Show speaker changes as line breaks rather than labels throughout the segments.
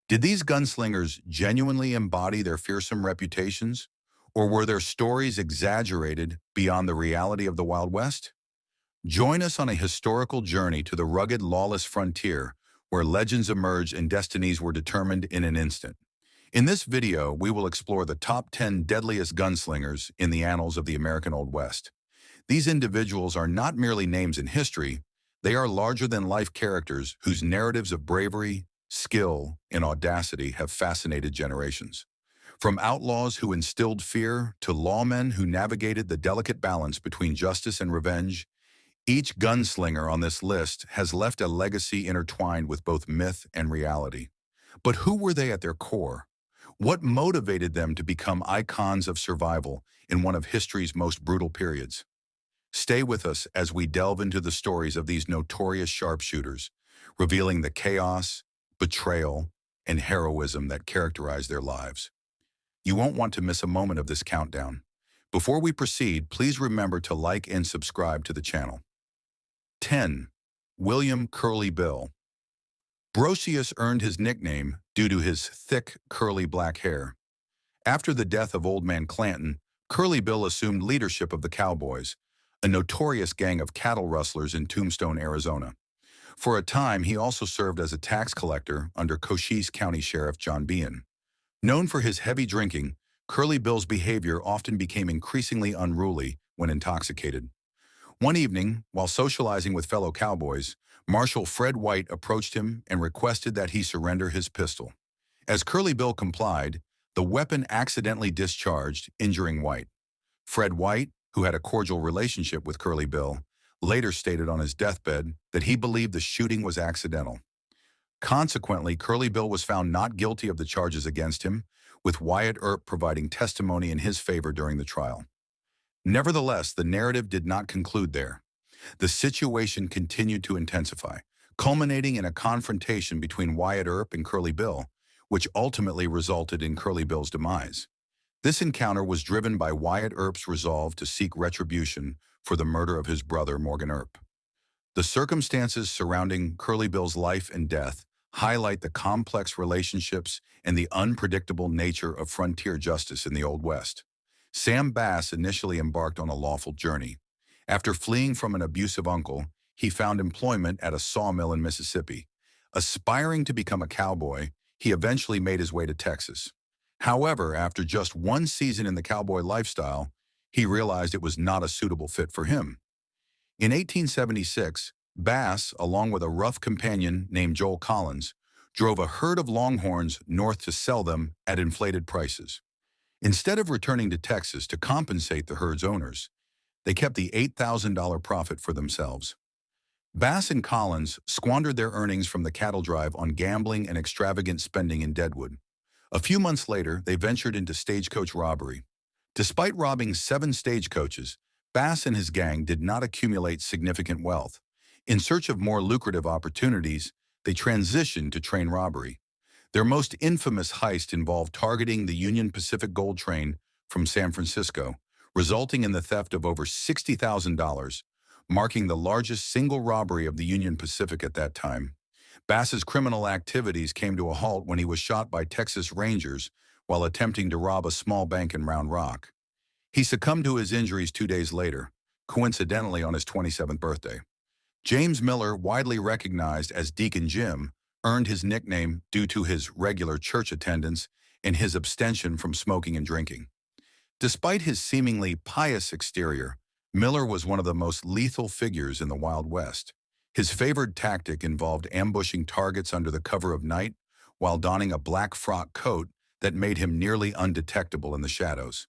Did these gunslingers genuinely embody their fearsome reputations, or were their stories exaggerated beyond the reality of the Wild West? Join us on a historical journey to the rugged, lawless frontier where legends emerged and destinies were determined in an instant. In this video, we will explore the top 10 deadliest gunslingers in the annals of the American Old West. These individuals are not merely names in history, they are larger-than-life characters whose narratives of bravery, skill, and audacity have fascinated generations. From outlaws who instilled fear to lawmen who navigated the delicate balance between justice and revenge, each gunslinger on this list has left a legacy intertwined with both myth and reality. But who were they at their core? What motivated them to become icons of survival in one of history's most brutal periods? Stay with us as we delve into the stories of these notorious sharpshooters, revealing the chaos, betrayal, and heroism that characterize their lives. You won't want to miss a moment of this countdown. Before we proceed, please remember to like and subscribe to the channel. 10. William Curly Bill. Brocius earned his nickname due to his thick, curly black hair. After the death of Old Man Clanton, Curly Bill assumed leadership of the Cowboys, a notorious gang of cattle rustlers in Tombstone, Arizona. For a time, he also served as a tax collector under Cochise County Sheriff John Behan. Known for his heavy drinking, Curly Bill's behavior often became increasingly unruly when intoxicated. One evening, while socializing with fellow cowboys, Marshal Fred White approached him and requested that he surrender his pistol. As Curly Bill complied, the weapon accidentally discharged, injuring White. Fred White, who had a cordial relationship with Curly Bill, later stated on his deathbed that he believed the shooting was accidental. Consequently, Curly Bill was found not guilty of the charges against him, with Wyatt Earp providing testimony in his favor during the trial. Nevertheless, the narrative did not conclude there. The situation continued to intensify, culminating in a confrontation between Wyatt Earp and Curly Bill, which ultimately resulted in Curly Bill's demise. This encounter was driven by Wyatt Earp's resolve to seek retribution for the murder of his brother Morgan Earp. The circumstances surrounding Curly Bill's life and death highlight the complex relationships and the unpredictable nature of frontier justice in the Old West. Sam Bass initially embarked on a lawful journey. After fleeing from an abusive uncle, he found employment at a sawmill in Mississippi. Aspiring to become a cowboy, he eventually made his way to Texas. However, after just one season in the cowboy lifestyle, he realized it was not a suitable fit for him. In 1876, Bass, along with a rough companion named Joel Collins, drove a herd of longhorns north to sell them at inflated prices. Instead of returning to Texas to compensate the herd's owners, they kept the $8,000 profit for themselves. Bass and Collins squandered their earnings from the cattle drive on gambling and extravagant spending in Deadwood. A few months later, they ventured into stagecoach robbery. Despite robbing 7 stagecoaches, Bass and his gang did not accumulate significant wealth. In search of more lucrative opportunities, they transitioned to train robbery. Their most infamous heist involved targeting the Union Pacific Gold Train from San Francisco, resulting in the theft of over $60,000, marking the largest single robbery of the Union Pacific at that time. Bass's criminal activities came to a halt when he was shot by Texas Rangers while attempting to rob a small bank in Round Rock. He succumbed to his injuries 2 days later, coincidentally on his 27th birthday. James Miller, widely recognized as Deacon Jim, earned his nickname due to his regular church attendance and his abstention from smoking and drinking. Despite his seemingly pious exterior, Miller was one of the most lethal figures in the Wild West. His favored tactic involved ambushing targets under the cover of night while donning a black frock coat that made him nearly undetectable in the shadows.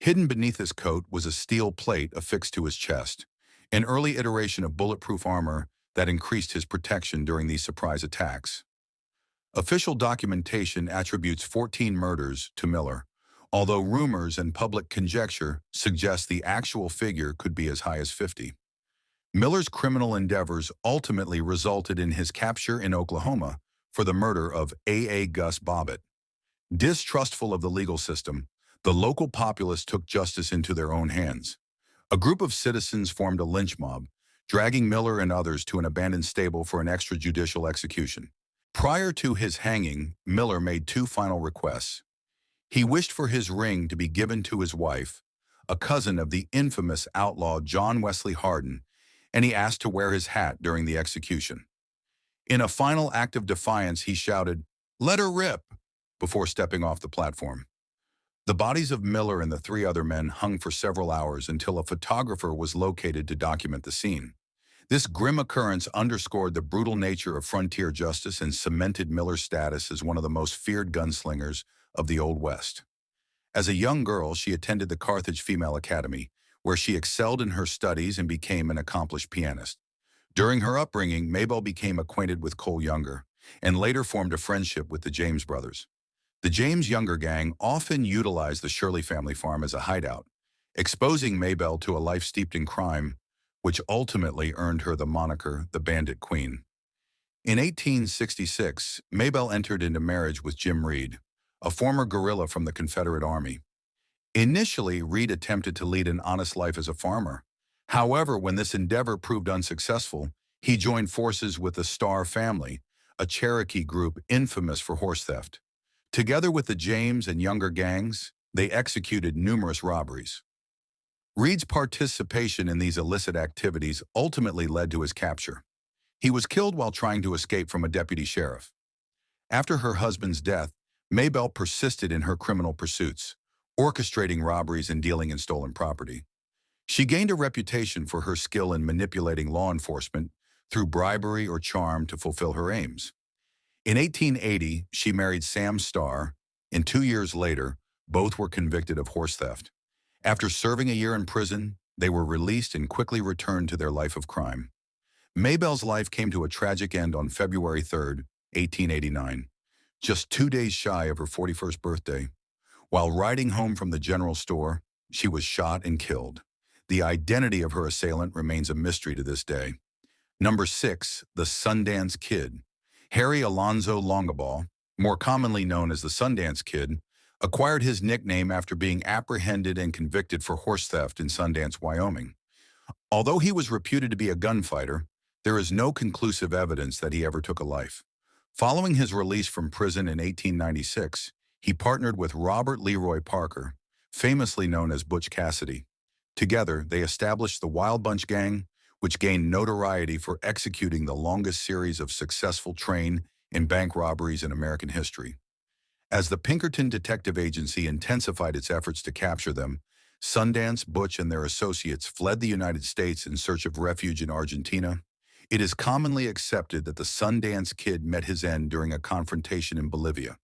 Hidden beneath his coat was a steel plate affixed to his chest, an early iteration of bulletproof armor that increased his protection during these surprise attacks. Official documentation attributes 14 murders to Miller, although rumors and public conjecture suggest the actual figure could be as high as 50. Miller's criminal endeavors ultimately resulted in his capture in Oklahoma for the murder of A. Gus Bobbitt. Distrustful of the legal system, the local populace took justice into their own hands. A group of citizens formed a lynch mob, dragging Miller and others to an abandoned stable for an extrajudicial execution. Prior to his hanging, Miller made two final requests. He wished for his ring to be given to his wife, a cousin of the infamous outlaw John Wesley Hardin, and he asked to wear his hat during the execution. In a final act of defiance, he shouted, "Let her rip," before stepping off the platform. The bodies of Miller and the three other men hung for several hours until a photographer was located to document the scene. This grim occurrence underscored the brutal nature of frontier justice and cemented Miller's status as one of the most feared gunslingers of the Old West. As a young girl, she attended the Carthage Female Academy, where she excelled in her studies and became an accomplished pianist. During her upbringing, Maybelle became acquainted with Cole Younger, and later formed a friendship with the James brothers. The James Younger gang often utilized the Shirley family farm as a hideout, exposing Maybelle to a life steeped in crime, which ultimately earned her the moniker the Bandit Queen. In 1866, Maybelle entered into marriage with Jim Reed, a former guerrilla from the Confederate Army. Initially, Reed attempted to lead an honest life as a farmer. However, when this endeavor proved unsuccessful, he joined forces with the Starr family, a Cherokee group infamous for horse theft. Together with the James and Younger gangs, they executed numerous robberies. Reed's participation in these illicit activities ultimately led to his capture. He was killed while trying to escape from a deputy sheriff. After her husband's death, Maybelle persisted in her criminal pursuits, orchestrating robberies and dealing in stolen property. She gained a reputation for her skill in manipulating law enforcement through bribery or charm to fulfill her aims. In 1880, she married Sam Starr, and 2 years later, both were convicted of horse theft. After serving a year in prison, they were released and quickly returned to their life of crime. Maybelle's life came to a tragic end on February 3, 1889, just 2 days shy of her 41st birthday. While riding home from the general store, she was shot and killed. The identity of her assailant remains a mystery to this day. Number 6, the Sundance Kid. Harry Alonzo Longabaugh, more commonly known as the Sundance Kid, acquired his nickname after being apprehended and convicted for horse theft in Sundance, Wyoming. Although he was reputed to be a gunfighter, there is no conclusive evidence that he ever took a life. Following his release from prison in 1896, he partnered with Robert Leroy Parker, famously known as Butch Cassidy. Together, they established the Wild Bunch Gang, which gained notoriety for executing the longest series of successful train and bank robberies in American history. As the Pinkerton Detective Agency intensified its efforts to capture them, Sundance, Butch, and their associates fled the United States in search of refuge in Argentina. It is commonly accepted that the Sundance Kid met his end during a confrontation in Bolivia.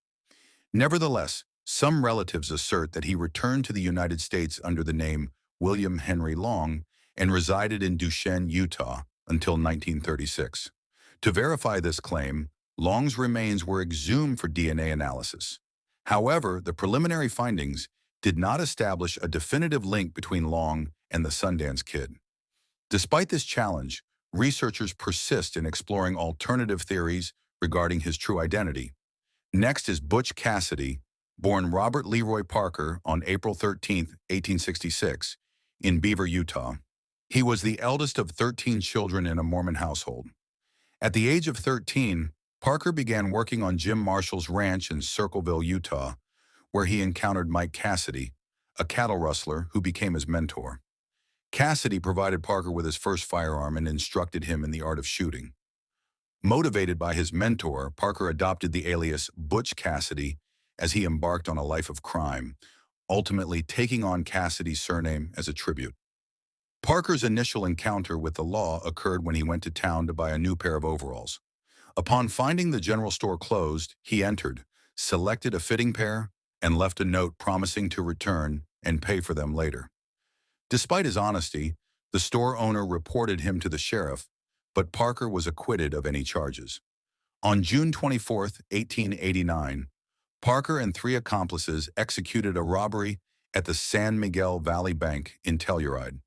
Nevertheless, some relatives assert that he returned to the United States under the name William Henry Long and resided in Duchenne, Utah, until 1936. To verify this claim, Long's remains were exhumed for DNA analysis. However, the preliminary findings did not establish a definitive link between Long and the Sundance Kid. Despite this challenge, researchers persist in exploring alternative theories regarding his true identity. Next is Butch Cassidy, born Robert Leroy Parker on April 13, 1866, in Beaver, Utah. He was the eldest of 13 children in a Mormon household. At the age of 13, Parker began working on Jim Marshall's ranch in Circleville, Utah, where he encountered Mike Cassidy, a cattle rustler who became his mentor. Cassidy provided Parker with his first firearm and instructed him in the art of shooting. Motivated by his mentor, Parker adopted the alias Butch Cassidy as he embarked on a life of crime, ultimately taking on Cassidy's surname as a tribute. Parker's initial encounter with the law occurred when he went to town to buy a new pair of overalls. Upon finding the general store closed, he entered, selected a fitting pair, and left a note promising to return and pay for them later. Despite his honesty, the store owner reported him to the sheriff, but Parker was acquitted of any charges. On June 24, 1889, Parker and 3 accomplices executed a robbery at the San Miguel Valley Bank in Telluride,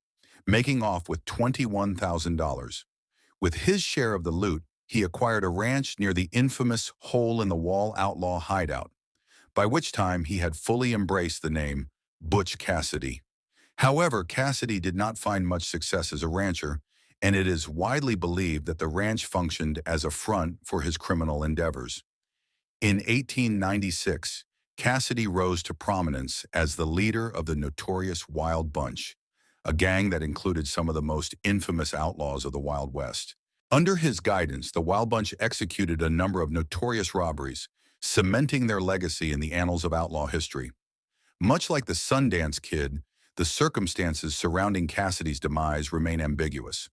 making off with $21,000. With his share of the loot, he acquired a ranch near the infamous hole-in-the-wall outlaw hideout, by which time he had fully embraced the name Butch Cassidy. However, Cassidy did not find much success as a rancher and it is widely believed that the ranch functioned as a front for his criminal endeavors. In 1896, Cassidy rose to prominence as the leader of the notorious Wild Bunch, a gang that included some of the most infamous outlaws of the Wild West. Under his guidance, the Wild Bunch executed a number of notorious robberies, cementing their legacy in the annals of outlaw history. Much like the Sundance Kid, the circumstances surrounding Cassidy's demise remain ambiguous.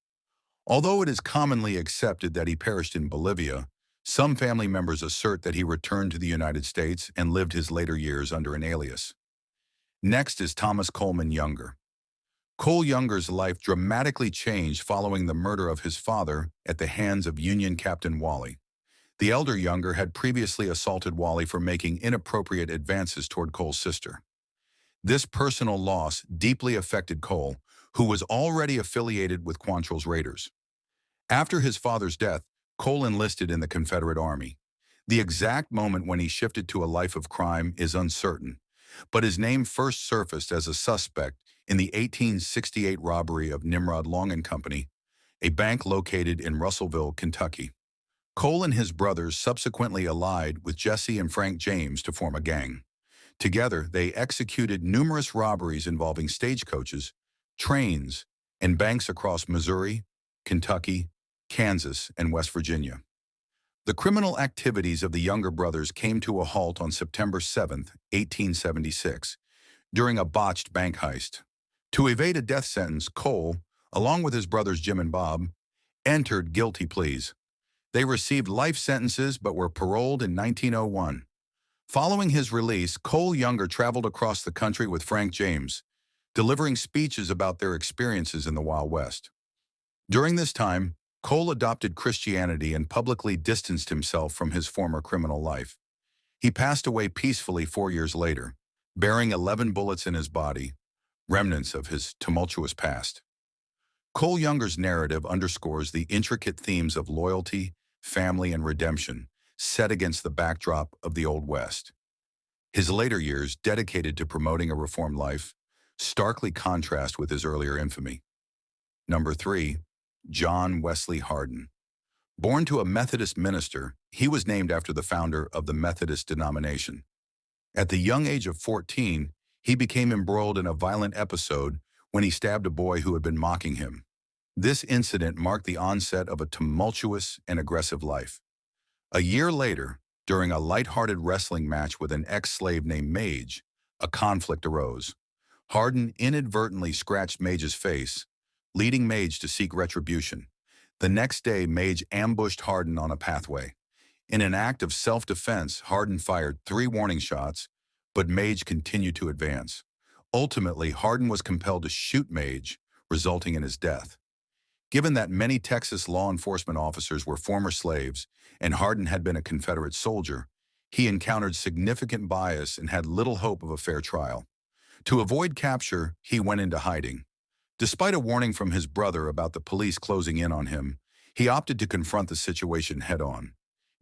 Although it is commonly accepted that he perished in Bolivia, some family members assert that he returned to the United States and lived his later years under an alias. Next is Thomas Coleman Younger. Cole Younger's life dramatically changed following the murder of his father at the hands of Union Captain Wally. The elder Younger had previously assaulted Wally for making inappropriate advances toward Cole's sister. This personal loss deeply affected Cole, who was already affiliated with Quantrill's Raiders. After his father's death, Cole enlisted in the Confederate Army. The exact moment when he shifted to a life of crime is uncertain, but his name first surfaced as a suspect in the 1868 robbery of Nimrod Long and Company, a bank located in Russellville, Kentucky. Cole and his brothers subsequently allied with Jesse and Frank James to form a gang. Together, they executed numerous robberies involving stagecoaches, trains, and banks across Missouri, Kentucky, Kansas, and West Virginia. The criminal activities of the Younger brothers came to a halt on September 7, 1876, during a botched bank heist. To evade a death sentence, Cole, along with his brothers Jim and Bob, entered guilty pleas. They received life sentences but were paroled in 1901. Following his release, Cole Younger traveled across the country with Frank James, delivering speeches about their experiences in the Wild West. During this time, Cole adopted Christianity and publicly distanced himself from his former criminal life. He passed away peacefully 4 years later, bearing 11 bullets in his body, remnants of his tumultuous past. Cole Younger's narrative underscores the intricate themes of loyalty, family, and redemption set against the backdrop of the Old West. His later years, dedicated to promoting a reformed life, starkly contrast with his earlier infamy. Number 3. John Wesley Hardin. Born to a Methodist minister, he was named after the founder of the Methodist denomination. At the young age of 14, he became embroiled in a violent episode when he stabbed a boy who had been mocking him. This incident marked the onset of a tumultuous and aggressive life. A year later, during a light-hearted wrestling match with an ex-slave named Mage, a conflict arose. Hardin inadvertently scratched Mage's face, leading Mage to seek retribution. The next day, Mage ambushed Hardin on a pathway. In an act of self-defense, Hardin fired 3 warning shots, but Mage continued to advance. Ultimately, Hardin was compelled to shoot Mage, resulting in his death. Given that many Texas law enforcement officers were former slaves and Hardin had been a Confederate soldier, he encountered significant bias and had little hope of a fair trial. To avoid capture, he went into hiding. Despite a warning from his brother about the police closing in on him, he opted to confront the situation head-on.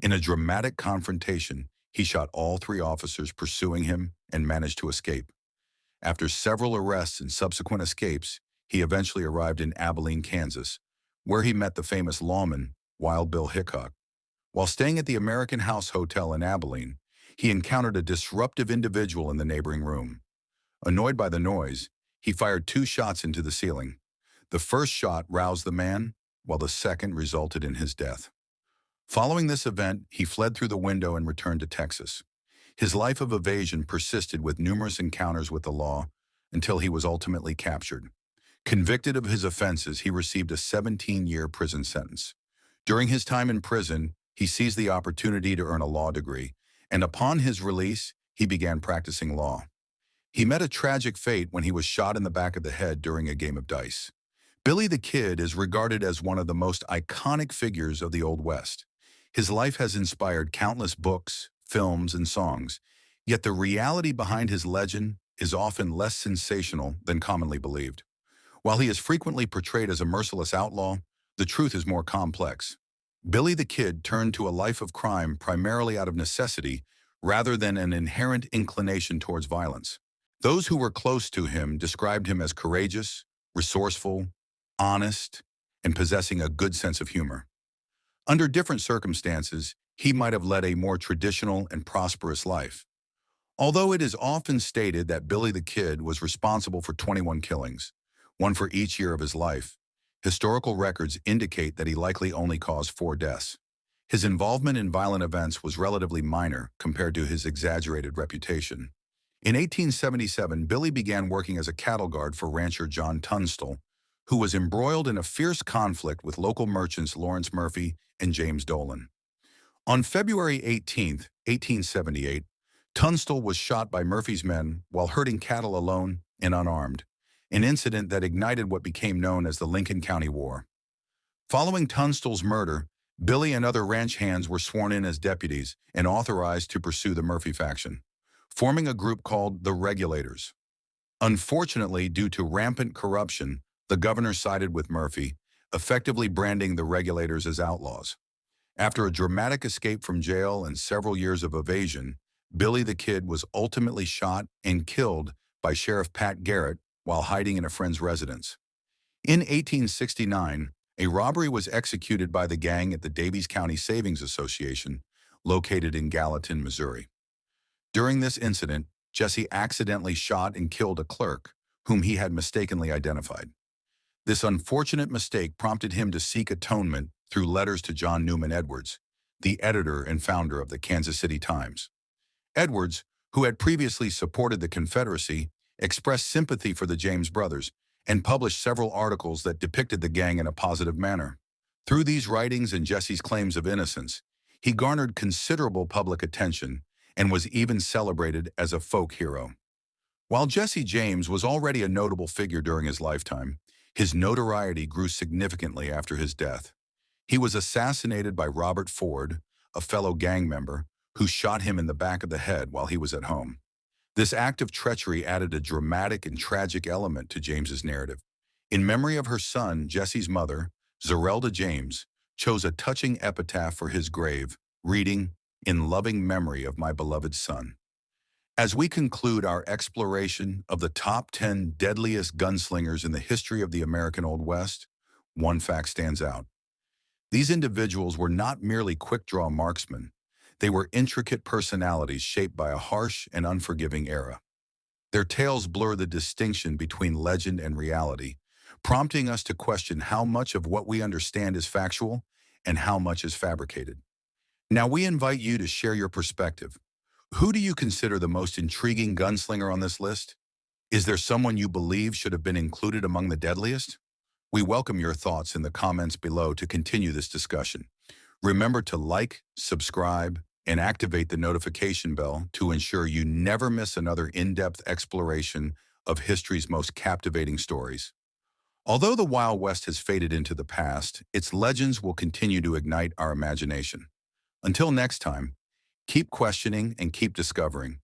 In a dramatic confrontation, he shot all 3 officers pursuing him and managed to escape. After several arrests and subsequent escapes, he eventually arrived in Abilene, Kansas, where he met the famous lawman, Wild Bill Hickok. While staying at the American House Hotel in Abilene, he encountered a disruptive individual in the neighboring room. Annoyed by the noise, he fired 2 shots into the ceiling. The first shot roused the man, while the second resulted in his death. Following this event, he fled through the window and returned to Texas. His life of evasion persisted with numerous encounters with the law until he was ultimately captured. Convicted of his offenses, he received a 17-year prison sentence. During his time in prison, he seized the opportunity to earn a law degree, and upon his release, he began practicing law. He met a tragic fate when he was shot in the back of the head during a game of dice. Billy the Kid is regarded as one of the most iconic figures of the Old West. His life has inspired countless books, films, and songs, yet the reality behind his legend is often less sensational than commonly believed. While he is frequently portrayed as a merciless outlaw, the truth is more complex. Billy the Kid turned to a life of crime primarily out of necessity rather than an inherent inclination towards violence. Those who were close to him described him as courageous, resourceful, honest, and possessing a good sense of humor. Under different circumstances, he might have led a more traditional and prosperous life. Although it is often stated that Billy the Kid was responsible for 21 killings, one for each year of his life, historical records indicate that he likely only caused 4 deaths. His involvement in violent events was relatively minor compared to his exaggerated reputation. In 1877, Billy began working as a cattle guard for rancher John Tunstall, who was embroiled in a fierce conflict with local merchants Lawrence Murphy and James Dolan. On February 18, 1878, Tunstall was shot by Murphy's men while herding cattle alone and unarmed, an incident that ignited what became known as the Lincoln County War. Following Tunstall's murder, Billy and other ranch hands were sworn in as deputies and authorized to pursue the Murphy faction, forming a group called the Regulators. Unfortunately, due to rampant corruption, the governor sided with Murphy, effectively branding the Regulators as outlaws. After a dramatic escape from jail and several years of evasion, Billy the Kid was ultimately shot and killed by Sheriff Pat Garrett while hiding in a friend's residence. In 1869, a robbery was executed by the gang at the Daviess County Savings Association, located in Gallatin, Missouri. During this incident, Jesse accidentally shot and killed a clerk, whom he had mistakenly identified. This unfortunate mistake prompted him to seek atonement through letters to John Newman Edwards, the editor and founder of the Kansas City Times. Edwards, who had previously supported the Confederacy, expressed sympathy for the James brothers and published several articles that depicted the gang in a positive manner. Through these writings and Jesse's claims of innocence, he garnered considerable public attention and was even celebrated as a folk hero. While Jesse James was already a notable figure during his lifetime, his notoriety grew significantly after his death. He was assassinated by Robert Ford, a fellow gang member, who shot him in the back of the head while he was at home. This act of treachery added a dramatic and tragic element to James's narrative. In memory of her son, Jesse's mother, Zerelda James, chose a touching epitaph for his grave, reading, "In loving memory of my beloved son." As we conclude our exploration of the top 10 deadliest gunslingers in the history of the American Old West, one fact stands out. These individuals were not merely quick-draw marksmen. They were intricate personalities shaped by a harsh and unforgiving era. Their tales blur the distinction between legend and reality, prompting us to question how much of what we understand is factual and how much is fabricated. Now we invite you to share your perspective. Who do you consider the most intriguing gunslinger on this list? Is there someone you believe should have been included among the deadliest? We welcome your thoughts in the comments below to continue this discussion. Remember to like, subscribe, and activate the notification bell to ensure you never miss another in-depth exploration of history's most captivating stories. Although the Wild West has faded into the past, its legends will continue to ignite our imagination. Until next time, keep questioning and keep discovering.